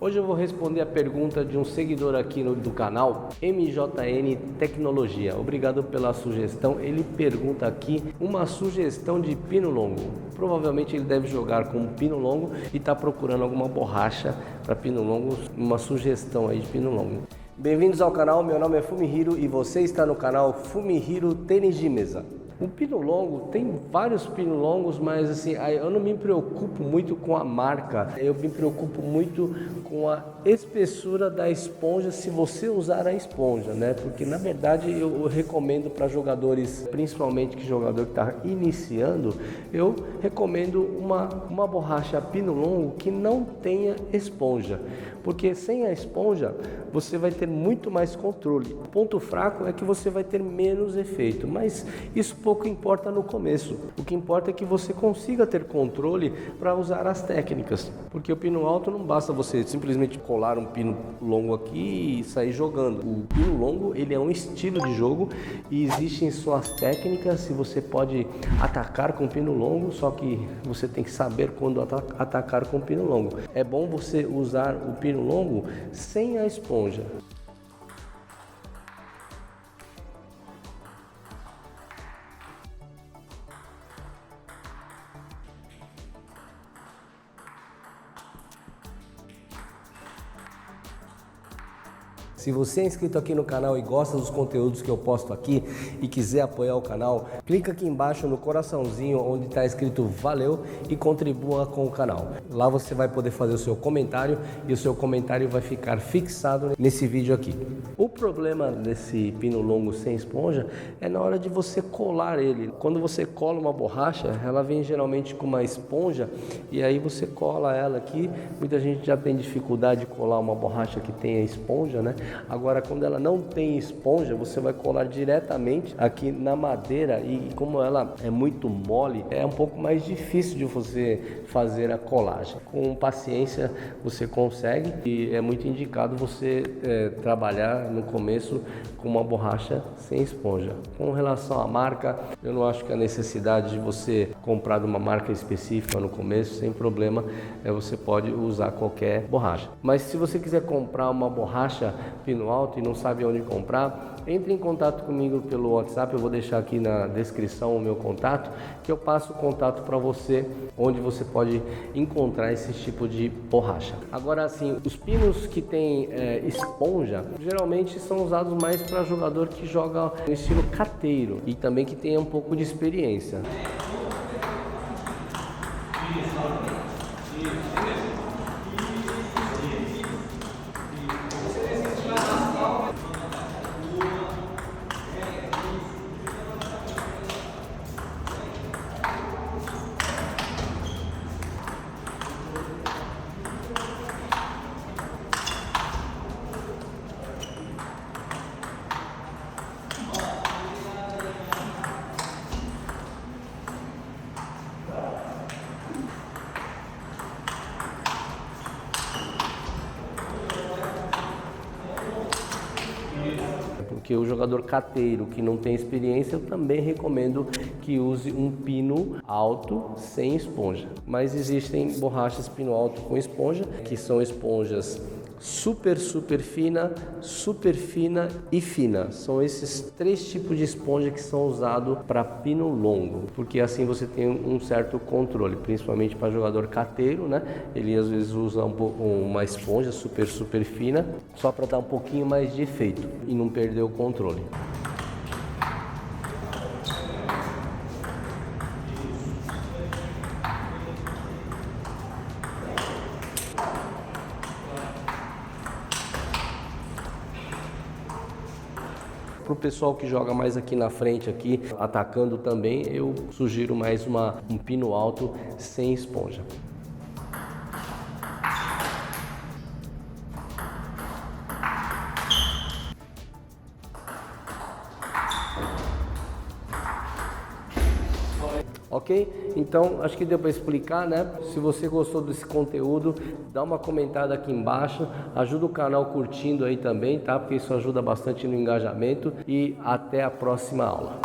Hoje eu vou responder a pergunta de um seguidor aqui do canal, MJN Tecnologia. Obrigado pela sugestão. Ele pergunta aqui uma sugestão de pino longo. Provavelmente ele deve jogar com pino longo e está procurando alguma borracha para pino longo, uma sugestão aí de pino longo. Bem-vindos ao canal, meu nome é Fumihiro e você está no canal Fumihiro Tênis de Mesa. O pino longo, tem vários pinos longos, mas assim, eu não me preocupo muito com a marca, eu me preocupo muito com a espessura da esponja, se você usar a esponja, né? Porque na verdade eu recomendo para jogadores, principalmente jogador que está iniciando, eu recomendo uma borracha pino longo que não tenha esponja, porque sem a esponja você vai ter muito mais controle. O ponto fraco é que você vai ter menos efeito, mas isso pouco importa no começo. O que importa é que você consiga ter controle para usar as técnicas, porque o pino alto não basta você simplesmente colar um pino longo aqui e sair jogando. O pino longo, ele é um estilo de jogo e existem suas técnicas. Se você pode atacar com pino longo, só que você tem que saber quando atacar com pino longo. É bom você usar o pino longo sem a esponja. Se você é inscrito aqui no canal e gosta dos conteúdos que eu posto aqui e quiser apoiar o canal, clica aqui embaixo no coraçãozinho onde está escrito valeu e contribua com o canal. Lá você vai poder fazer o seu comentário e o seu comentário vai ficar fixado nesse vídeo aqui. O problema desse pino longo sem esponja é na hora de você colar ele. Quando você cola uma borracha, ela vem geralmente com uma esponja e aí você cola ela aqui. Muita gente já tem dificuldade de colar uma borracha que tenha esponja, né? Agora, quando ela não tem esponja, você vai colar diretamente aqui na madeira e como ela é muito mole, é um pouco mais difícil de você fazer a colagem. Com paciência você consegue e é muito indicado você trabalhar no começo com uma borracha sem esponja. Com relação à marca, eu não acho que a necessidade de você comprar de uma marca específica no começo, sem problema, você pode usar qualquer borracha. Mas se você quiser comprar uma borracha pino alto e não sabe onde comprar, entre em contato comigo pelo WhatsApp, eu vou deixar aqui na descrição o meu contato, que eu passo o contato para você, onde você pode encontrar esse tipo de borracha. Agora assim, os pinos que tem esponja, geralmente são usados mais para jogador que joga no estilo cateiro e também que tenha um pouco de experiência. Porque o jogador cateiro que não tem experiência, eu também recomendo que use um pino alto sem esponja. Mas existem borrachas pino alto com esponja, que são esponjas super fina e fina. São esses três tipos de esponja que são usados para pino longo, porque assim você tem um certo controle, principalmente para jogador cateiro, né? Ele às vezes usa uma esponja super fina só para dar um pouquinho mais de efeito e não perder o controle. Para o pessoal que joga mais aqui na frente, aqui atacando também, eu sugiro mais um pino alto sem esponja. Ok? Então, acho que deu para explicar, né? Se você gostou desse conteúdo, dá uma comentada aqui embaixo, ajuda o canal curtindo aí também, tá? Porque isso ajuda bastante no engajamento e até a próxima aula.